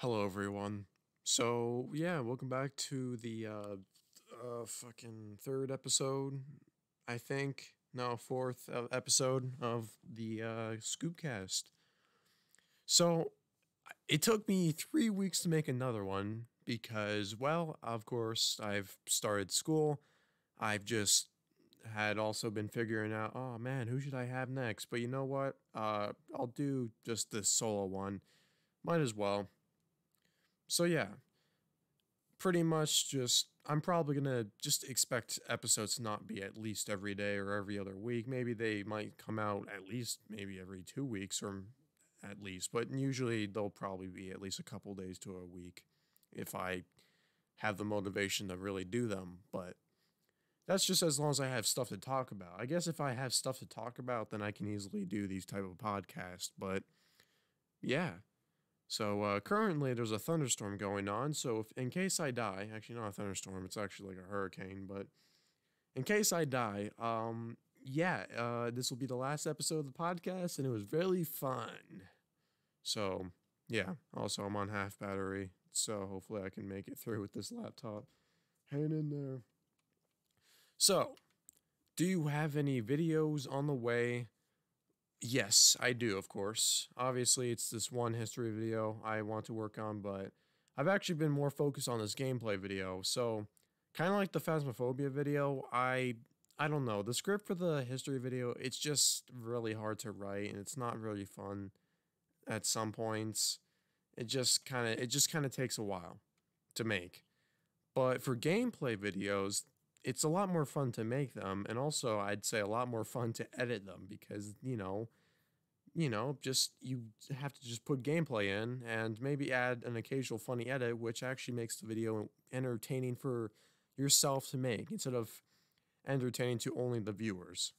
Hello, everyone. So, yeah, welcome back to the fucking third episode, I think. No, fourth episode of the ScoobCast. So, it took me 3 weeks to make another one because, well, of course, I've started school. I've just had also been figuring out, oh man, who should I have next? But you know what? I'll do just this solo one. Might as well. So, yeah, pretty much just I'm probably gonna just expect episodes to not be at least every day or every other week. Maybe they might come out at least maybe every 2 weeks or at least, but usually they'll probably be at least a couple days to a week if I have the motivation to really do them. But that's just as long as I have stuff to talk about. I guess if I have stuff to talk about, then I can easily do these type of podcasts. But yeah, so currently there's a thunderstorm going on. So if, in case I die, actually not a thunderstorm, it's actually like a hurricane. But in case I die, yeah, this will be the last episode of the podcast, and it was really fun. So yeah, also I'm on half battery, so hopefully I can make it through with this laptop. Hang in there. So, do you have any videos on the way? Yes, I do, of course. Obviously, it's this one history video I want to work on, but I've actually been more focused on this gameplay video. So, kind of like the Phasmophobia video, I don't know. The script for the history video, it's just really hard to write and it's not really fun at some points. It just kind of takes a while to make. But for gameplay videos, it's a lot more fun to make them, and also I'd say a lot more fun to edit them because just you have to just put gameplay in and maybe add an occasional funny edit, which actually makes the video entertaining for yourself to make instead of entertaining to only the viewers.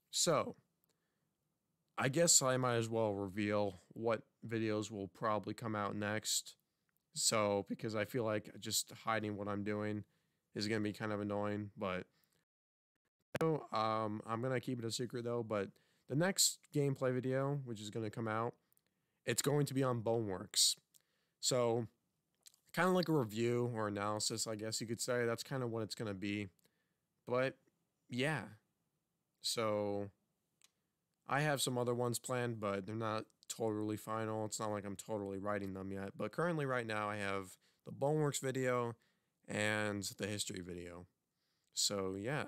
So, I guess I might as well reveal what videos will probably come out next. So, because I feel like just hiding what I'm doing is going to be kind of annoying, but I'm going to keep it a secret though, but the next gameplay video, which is going to come out, it's going to be on Boneworks. So, kind of like a review or analysis, I guess you could say. That's kind of what it's going to be. But yeah. So, I have some other ones planned, but they're not totally final. It's not like I'm totally writing them yet. But currently, right now, I have the Boneworks video and the history video. So, yeah.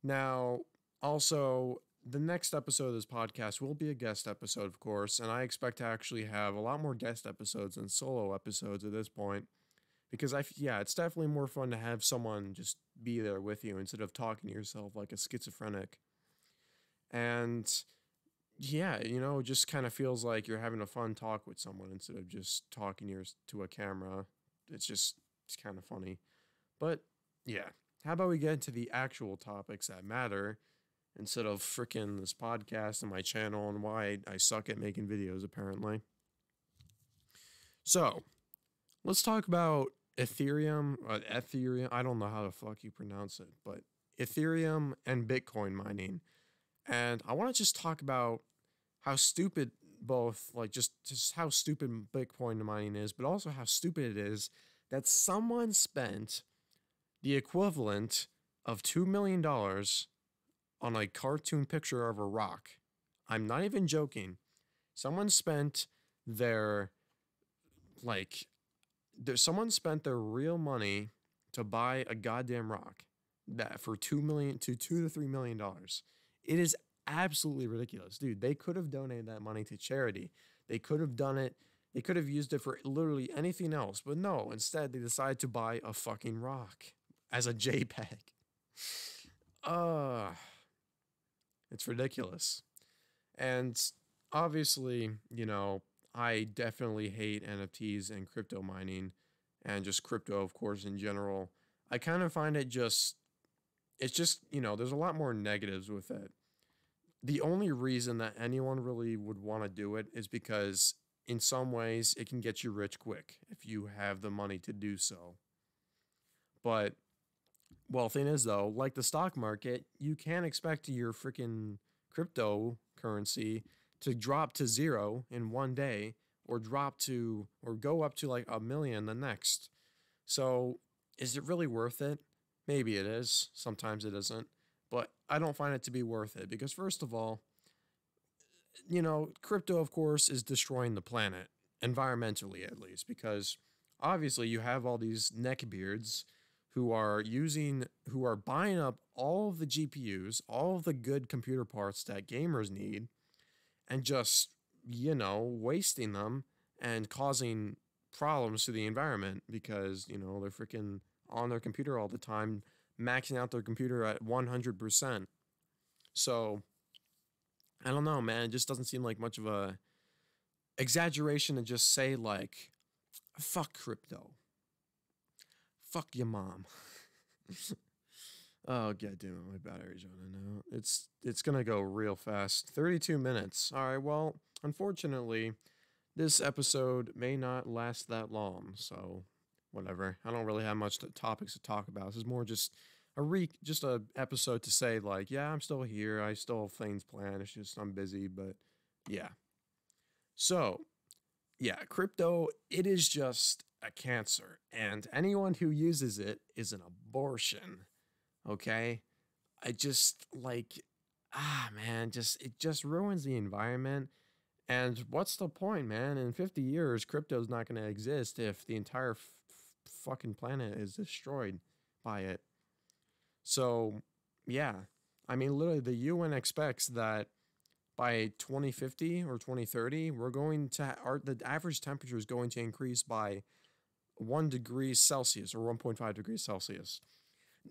Now, also, the next episode of this podcast will be a guest episode, of course, and I expect to actually have a lot more guest episodes than solo episodes at this point. Because yeah, it's definitely more fun to have someone just be there with you instead of talking to yourself like a schizophrenic. And yeah, it just kind of feels like you're having a fun talk with someone instead of just talking to a camera. It's kind of funny. But yeah, how about we get into the actual topics that matter instead of freaking this podcast and my channel and why I suck at making videos, apparently. So, let's talk about Ethereum, I don't know how the fuck you pronounce it, but Ethereum and Bitcoin mining. And I want to just talk about how stupid both, like just how stupid Bitcoin mining is, but also how stupid it is that someone spent the equivalent of $2 million on a cartoon picture of a rock. I'm not even joking. Someone spent their, like, someone spent their real money to buy a goddamn rock that for $2 to $3 million. It is absolutely ridiculous, dude. They could have donated that money to charity. They could have done it. They could have used it for literally anything else, but no. Instead, they decided to buy a fucking rock as a JPEG. Uh, it's ridiculous. And obviously, I definitely hate NFTs and crypto mining and just crypto, of course, in general. I kind of find it's just, there's a lot more negatives with it. The only reason that anyone really would want to do it is because in some ways it can get you rich quick if you have the money to do so. But, well, thing is though, like the stock market, you can't expect your freaking cryptocurrency to drop to zero in one day or drop to or go up to like a million the next. So is it really worth it? Maybe it is. Sometimes it isn't. But I don't find it to be worth it because, first of all, crypto, of course, is destroying the planet, environmentally at least, because obviously you have all these neckbeards who are buying up all of the GPUs, all of the good computer parts that gamers need, and just, wasting them and causing problems to the environment because, they're freaking on their computer all the time, maxing out their computer at 100%. So, I don't know, man. It just doesn't seem like much of a exaggeration to just say like, fuck crypto. Fuck your mom. Oh god damn it, my battery's running out. It's gonna go real fast. 32 minutes. Alright, well, unfortunately, this episode may not last that long, so whatever. I don't really have much topics to talk about. This is more just a episode to say like, yeah, I'm still here. I still have things planned. It's just I'm busy, but yeah. So, yeah, crypto, it is just a cancer, and anyone who uses it is an abortion. Okay? I just like man, it just ruins the environment. And what's the point, man? In 50 years, crypto's not going to exist if the entire fucking planet is destroyed by it. So, yeah. I mean, literally, the UN expects that by 2050 or 2030, the average temperature is going to increase by 1 degree Celsius or 1.5 degrees Celsius.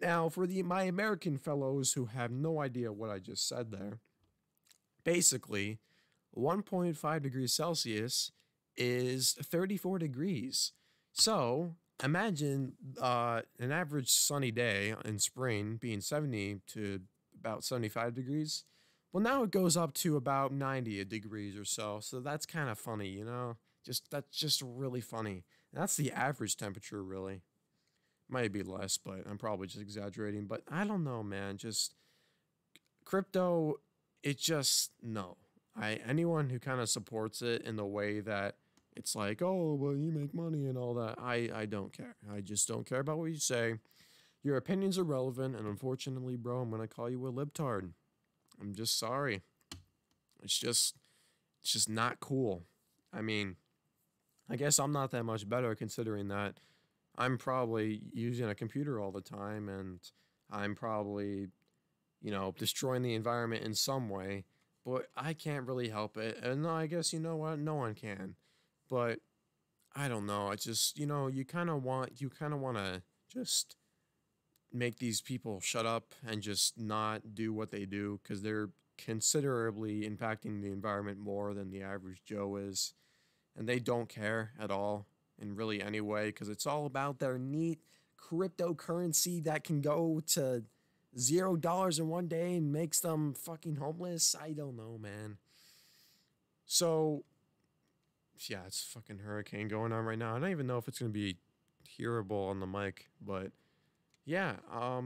Now, for my American fellows who have no idea what I just said there, basically, 1.5 degrees Celsius is 34 degrees. So, imagine an average sunny day in spring being 70 to about 75 degrees. Well, now it goes up to about 90 degrees or so. So that's kind of funny, that's just really funny. And that's the average temperature, really. Might be less, but I'm probably just exaggerating. But I don't know, man. Just crypto, no. Anyone who kind of supports it in the way that it's like, oh, well, you make money and all that, I don't care. I just don't care about what you say. Your opinions are relevant, and unfortunately, bro, I'm gonna call you a libtard. I'm just sorry. It's just not cool. I mean, I guess I'm not that much better considering that I'm probably using a computer all the time and I'm probably, destroying the environment in some way, but I can't really help it. And I guess, you know what? No one can. But I don't know. I just, you kind of want to just make these people shut up and just not do what they do because they're considerably impacting the environment more than the average Joe is. And they don't care at all in really any way because it's all about their neat cryptocurrency that can go to $0 in one day and makes them fucking homeless. I don't know, man. So, yeah, it's a fucking hurricane going on right now. I don't even know if it's going to be hearable on the mic, but yeah,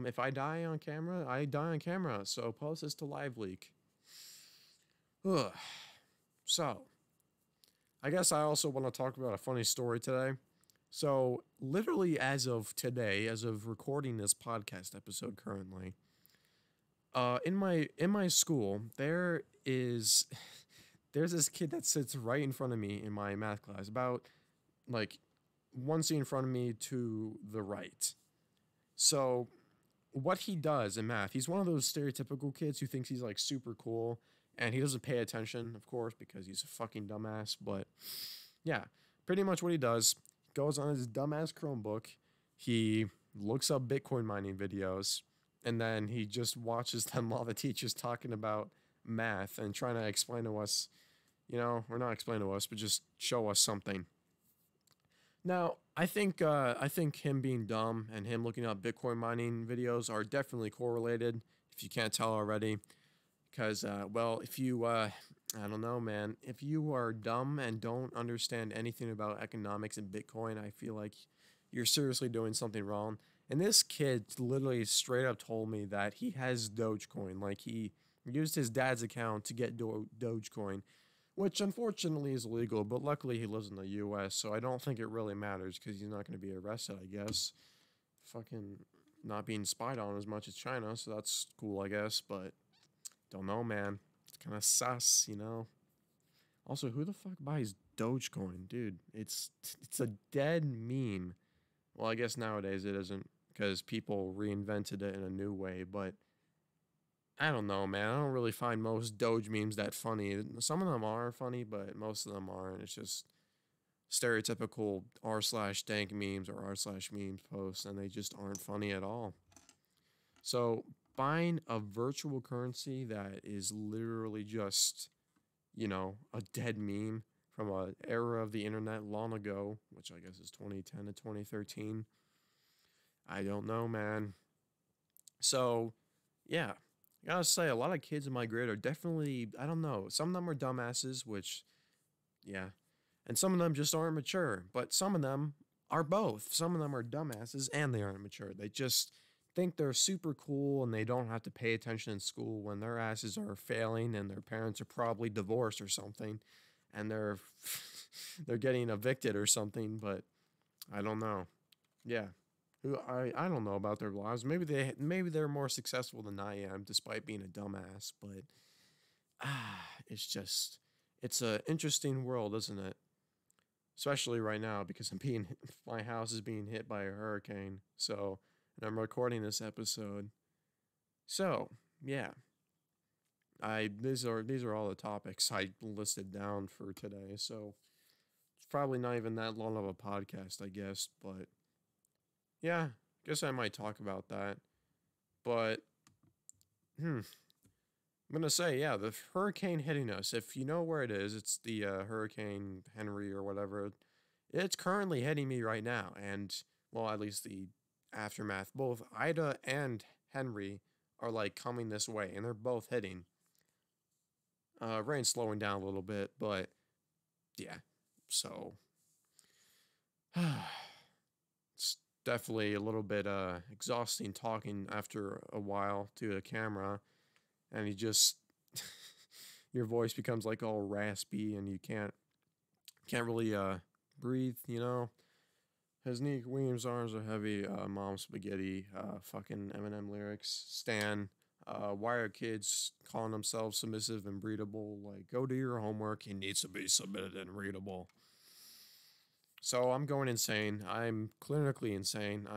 if I die on camera, I die on camera. So post this to Live Leak. Ugh. So, I guess I also want to talk about a funny story today. So, literally as of today, as of recording this podcast episode currently, in my school, there's this kid that sits right in front of me in my math class, about like one seat in front of me to the right. So, what he does in math, he's one of those stereotypical kids who thinks he's like super cool, and he doesn't pay attention, of course, because he's a fucking dumbass. But yeah, pretty much what he does, goes on his dumbass Chromebook, he looks up Bitcoin mining videos, and then he just watches them while the teacher's talking about math and trying to explain to us, or not explain to us, but just show us something. Now, I think him being dumb and him looking up Bitcoin mining videos are definitely correlated, if you can't tell already. Because, if you, I don't know, man, if you are dumb and don't understand anything about economics and Bitcoin, I feel like you're seriously doing something wrong. And this kid literally straight up told me that he has Dogecoin. Like, he used his dad's account to get Dogecoin, which unfortunately is illegal, but luckily he lives in the U.S., so I don't think it really matters because he's not going to be arrested, I guess. Fucking not being spied on as much as China, so that's cool, I guess, but don't know, man. It's kind of sus, you know? Also, who the fuck buys Dogecoin? Dude, it's a dead meme. Well, I guess nowadays it isn't because people reinvented it in a new way, but I don't know, man. I don't really find most Doge memes that funny. Some of them are funny, but most of them aren't. It's just stereotypical r slash dank memes or r slash memes posts, and they just aren't funny at all. So buying a virtual currency that is literally just, a dead meme from a era of the internet long ago, which I guess is 2010 to 2013. I don't know, man. So, yeah, I gotta say, a lot of kids in my grade are definitely, I don't know, some of them are dumbasses, which, yeah, and some of them just aren't mature, but some of them are both. Some of them are dumbasses and they aren't mature. They just think they're super cool and they don't have to pay attention in school when their asses are failing and their parents are probably divorced or something and they're they're getting evicted or something, but I don't know. Yeah. I don't know about their lives. Maybe they're more successful than I am despite being a dumbass, but it's just it's a interesting world, isn't it? Especially right now because my house is being hit by a hurricane. So, and I'm recording this episode. So, yeah. These are all the topics I listed down for today. So, it's probably not even that long of a podcast, I guess, but yeah, guess I might talk about that. But I'm gonna say, yeah, the hurricane hitting us. If you know where it is, it's the Hurricane Henry or whatever. It's currently hitting me right now, and well, at least the aftermath. Both Ida and Henry are like coming this way, and they're both hitting. Rain's slowing down a little bit, but yeah. So it's definitely a little bit exhausting talking after a while to a camera, and you just your voice becomes like all raspy, and you can't really breathe. His Nick Williams' arms are heavy. Mom spaghetti. Fucking Eminem lyrics. Stan. Why are kids calling themselves submissive and breedable? Like, go do your homework. He needs to be submitted and readable. So I'm going insane. I'm clinically insane.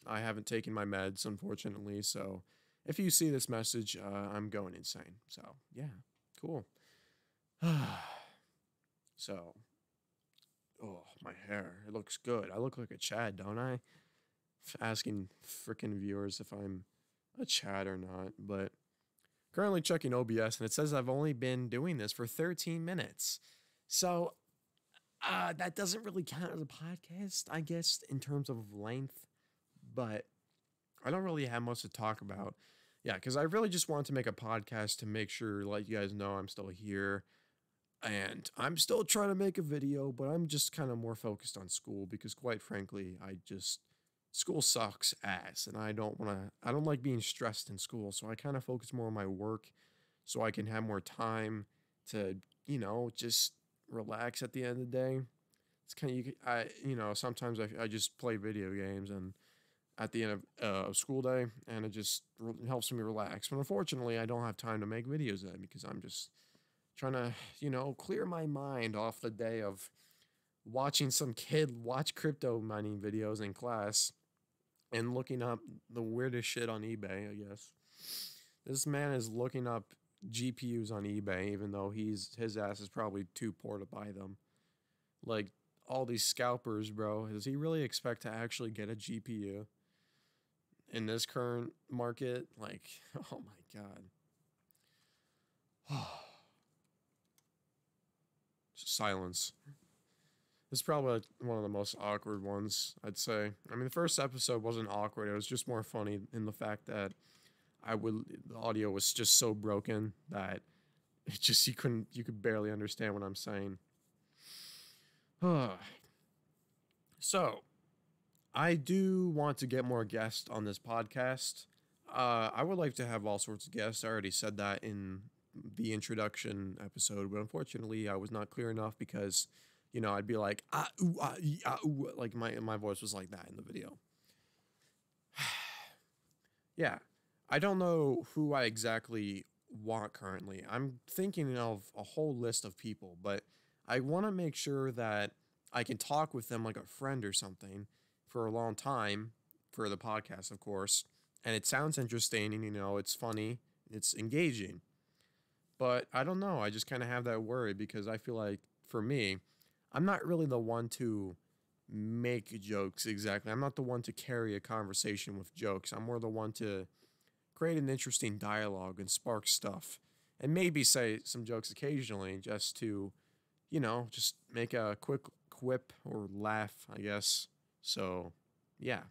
I haven't taken my meds, unfortunately. So if you see this message, I'm going insane. So yeah, cool. So, oh, my hair. It looks good. I look like a Chad, don't I? Asking freaking viewers if I'm a Chad or not. But currently checking OBS, and it says I've only been doing this for 13 minutes. So that doesn't really count as a podcast, I guess, in terms of length. But I don't really have much to talk about. Yeah, because I really just wanted to make a podcast to make sure, let you guys know I'm still here. And I'm still trying to make a video, but I'm just kind of more focused on school because, quite frankly, school sucks ass. And I don't like being stressed in school. So I kind of focus more on my work so I can have more time to, just relax at the end of the day. It's kind of, sometimes I just play video games and at the end of school day, and it just helps me relax. But unfortunately, I don't have time to make videos then because I'm just trying to, clear my mind off the day of watching some kid watch crypto mining videos in class and looking up the weirdest shit on eBay, I guess. This man is looking up GPUs on eBay, even though his ass is probably too poor to buy them. Like, all these scalpers, bro. Does he really expect to actually get a GPU in this current market? Like, oh my god. Silence. This is probably one of the most awkward ones, I'd say. I mean, the first episode wasn't awkward. It was just more funny in the fact that the audio was just so broken that you could barely understand what I'm saying. So, I do want to get more guests on this podcast. I would like to have all sorts of guests. I already said that in the introduction episode, but unfortunately I was not clear enough because, you know, I'd be like, ah, ooh, ah, ee, ah, ooh. Like my voice was like that in the video. Yeah. I don't know who I exactly want currently. I'm thinking of a whole list of people, but I want to make sure that I can talk with them like a friend or something for a long time for the podcast, of course. And it sounds interesting and, you know, it's funny, it's engaging. But I don't know. I just kind of have that worry because I feel like for me, I'm not really the one to make jokes exactly. I'm not the one to carry a conversation with jokes. I'm more the one to create an interesting dialogue and spark stuff and maybe say some jokes occasionally just to, you know, just make a quick quip or laugh, I guess. So, yeah.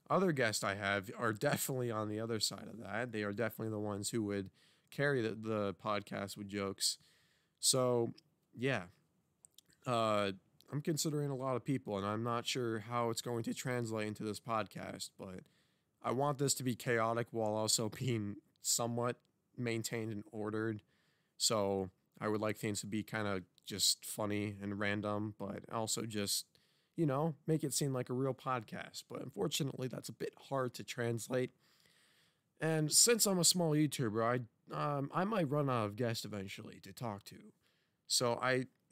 Other guests I have are definitely on the other side of that. They are definitely the ones who would carry the podcast with jokes. So, yeah. Uh, I'm considering a lot of people, and I'm not sure how it's going to translate into this podcast, but I want this to be chaotic while also being somewhat maintained and ordered. So I would like things to be kind of just funny and random, but also just, you know, make it seem like a real podcast. But unfortunately, that's a bit hard to translate. And since I'm a small YouTuber, I might run out of guests eventually to talk to. So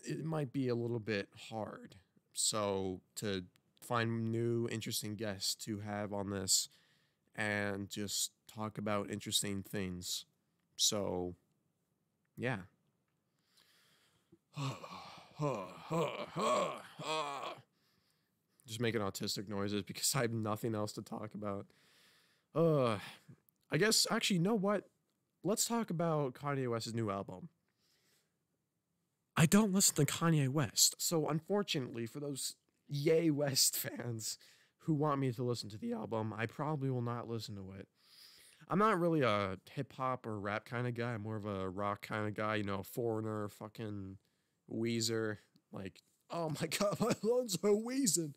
it might be a little bit hard. So to find new interesting guests to have on this and just talk about interesting things. So, yeah. Just making autistic noises because I have nothing else to talk about. Uh, I guess, actually, you know what? Let's talk about Kanye West's new album. I don't listen to Kanye West, so unfortunately, for those Ye West fans who want me to listen to the album, I probably will not listen to it. I'm not really a hip hop or rap kind of guy. I'm more of a rock kind of guy. You know, Foreigner, fucking Weezer. Like, oh my god, my lungs are wheezing.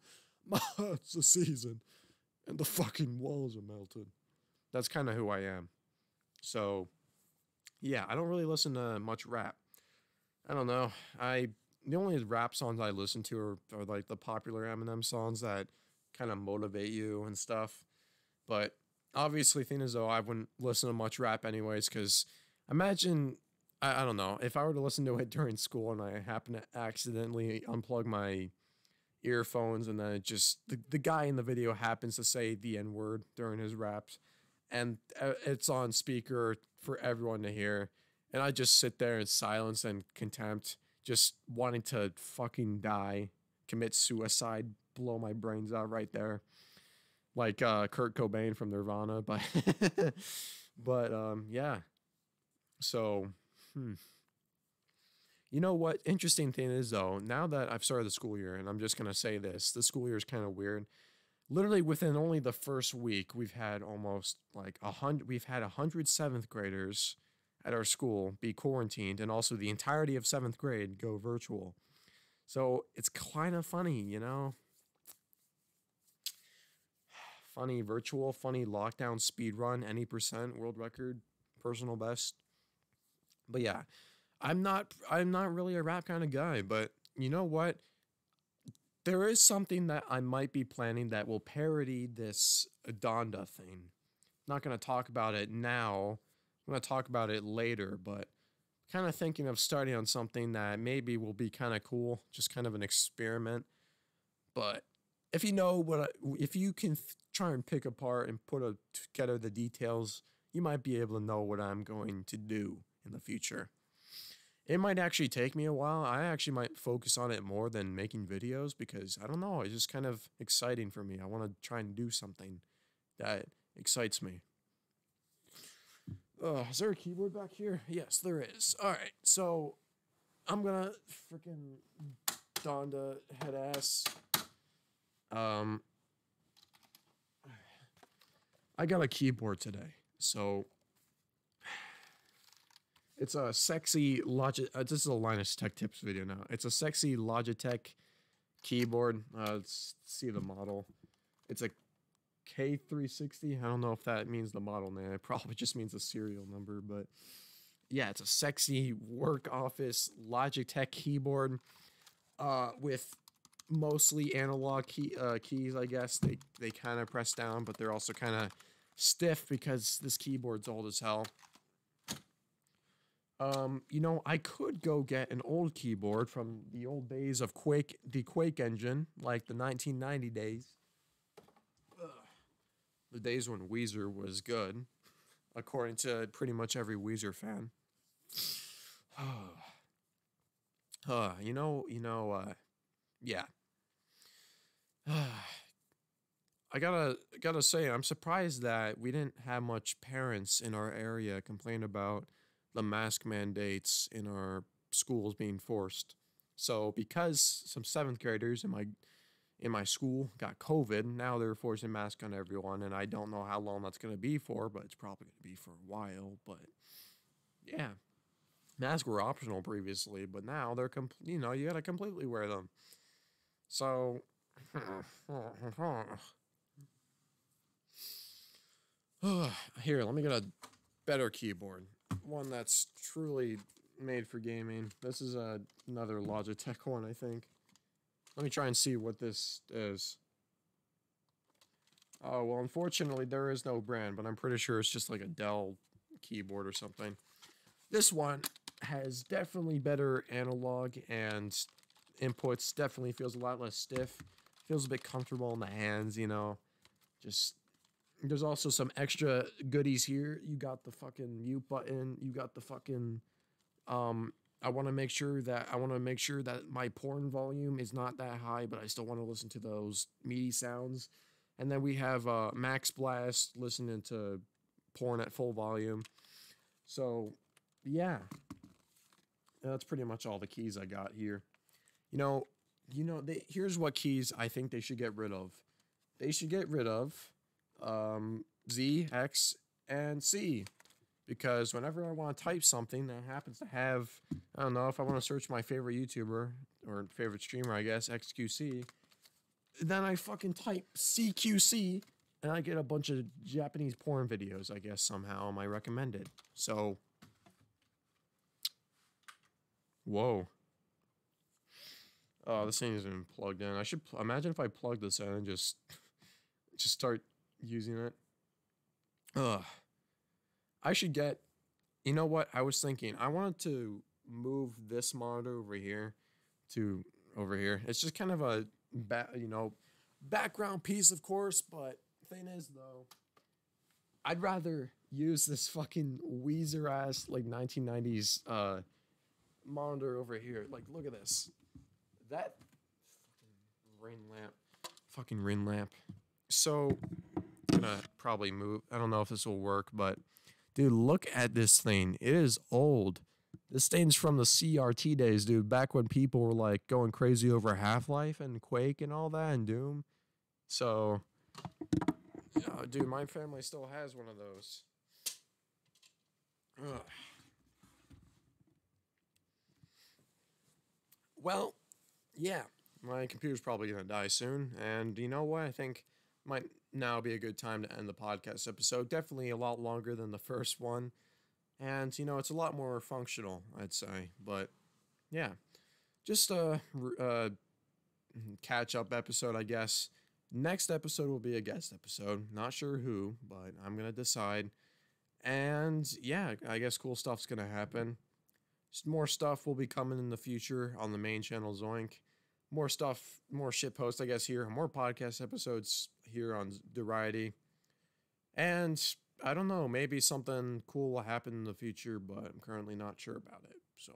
My heart's a season, and the fucking walls are melted. That's kind of who I am. So, yeah, I don't really listen to much rap. I don't know. The only rap songs I listen to are like the popular Eminem songs that kind of motivate you and stuff. But obviously, thing is though, I wouldn't listen to much rap anyways. Because imagine, I don't know, if I were to listen to it during school and I happen to accidentally unplug my earphones and then it just the guy in the video happens to say the N word during his raps, and it's on speaker for everyone to hear, and I just sit there in silence and contempt, just wanting to fucking die, commit suicide, blow my brains out right there, like Kurt Cobain from Nirvana. But yeah. So, you know what? Interesting thing is though, now that I've started the school year, and I'm just gonna say this, the school year is kind of weird. Literally within only the first week, we've had almost like 100. We've had 107th graders at our school be quarantined, and also the entirety of seventh grade go virtual. So it's kind of funny, you know. Funny virtual, funny lockdown speed run, any percent world record, personal best. But yeah, I'm not really a rap kind of guy, but you know what? There is something that I might be planning that will parody this Donda thing. Not going to talk about it now. I'm going to talk about it later, but kind of thinking of starting on something that maybe will be kind of cool, just kind of an experiment. But if you know if you can try and pick apart and together the details, you might be able to know what I'm going to do in the future. It might actually take me a while. I actually might focus on it more than making videos because I don't know, it's just kind of exciting for me. I want to try and do something that excites me. Is there a keyboard back here? Yes, there is. All right, so I'm gonna freaking Donda head ass. I got a keyboard today, so it's a sexy Logitech. This is a Linus Tech Tips video now. It's a sexy Logitech keyboard. Let's see the model. It's a K360. I don't know if that means the model name. It probably just means the serial number, but yeah, it's a sexy work office Logitech keyboard with mostly analog keys, I guess. They kind of press down, but they're also kind of stiff because this keyboard's old as hell. I could go get an old keyboard from the old days of Quake, the Quake engine, like the 1990 days. Ugh. The days when Weezer was good, according to pretty much every Weezer fan. Yeah. I gotta say, I'm surprised that we didn't have much parents in our area complain about the mask mandates in our schools being forced. So because some seventh graders in my school got COVID, now they're forcing masks on everyone, and I don't know how long that's gonna be for, but it's probably gonna be for a while. But yeah, masks were optional previously, but now they're you gotta completely wear them. So here, let me get a better keyboard. One that's truly made for gaming. This is another Logitech one, I think. Let me try and see what this is. Oh, well, unfortunately, there is no brand, but I'm pretty sure it's just like a Dell keyboard or something. This one has definitely better analog and inputs. Definitely feels a lot less stiff. Feels a bit comfortable in the hands, Just there's also some extra goodies here. You got the fucking mute button. You got the fucking I want to make sure that my porn volume is not that high, but I still want to listen to those meaty sounds. And then we have Max Blast listening to porn at full volume. So, yeah, that's pretty much all the keys I got here. You know, here's what keys I think they should get rid of. They should get rid of Z, X, and C. Because whenever I want to type something that happens to have, I don't know, if I want to search my favorite YouTuber or favorite streamer, I guess, XQC, then I fucking type CQC and I get a bunch of Japanese porn videos, I guess, somehow on my recommended. So, whoa. Oh, this thing isn't even plugged in. I should imagine if I plug this in and just start using it. Ugh. I should get, you know what? I was thinking, I wanted to move this monitor over here to over here. It's just kind of a, background piece, of course, but thing is, though, I'd rather use this fucking Weezer ass, like, 1990s monitor over here. Like, look at this. That fucking rain lamp. So, I'm gonna probably move. I don't know if this will work, but dude, look at this thing. It is old. This thing's from the CRT days, dude. Back when people were like going crazy over Half-Life and Quake and all that and Doom. So, dude, my family still has one of those. Ugh. Well, yeah, my computer's probably gonna die soon, and you know what? I think might now be a good time to end the podcast episode. Definitely a lot longer than the first one. And, it's a lot more functional, I'd say. But, yeah, just a catch up episode, I guess. Next episode will be a guest episode. Not sure who, but I'm going to decide. And, yeah, I guess cool stuff's going to happen. More stuff will be coming in the future on the main channel, Zoink. More stuff, more shit posts, I guess, here. More podcast episodes here on Variety. And I don't know, maybe something cool will happen in the future, but I'm currently not sure about it. So,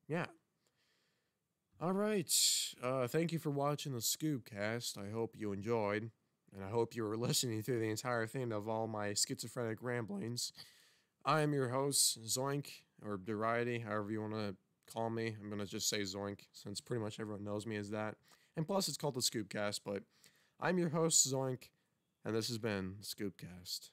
yeah. All right. Thank you for watching the ScoobCast. I hope you enjoyed, and I hope you were listening through the entire thing of all my schizophrenic ramblings. I am your host, Zoink, or Variety, however you want to call me. I'm going to just say Zoink, since pretty much everyone knows me as that. And plus, it's called the ScoobCast, but I'm your host, Zoink, and this has been ScoobCast.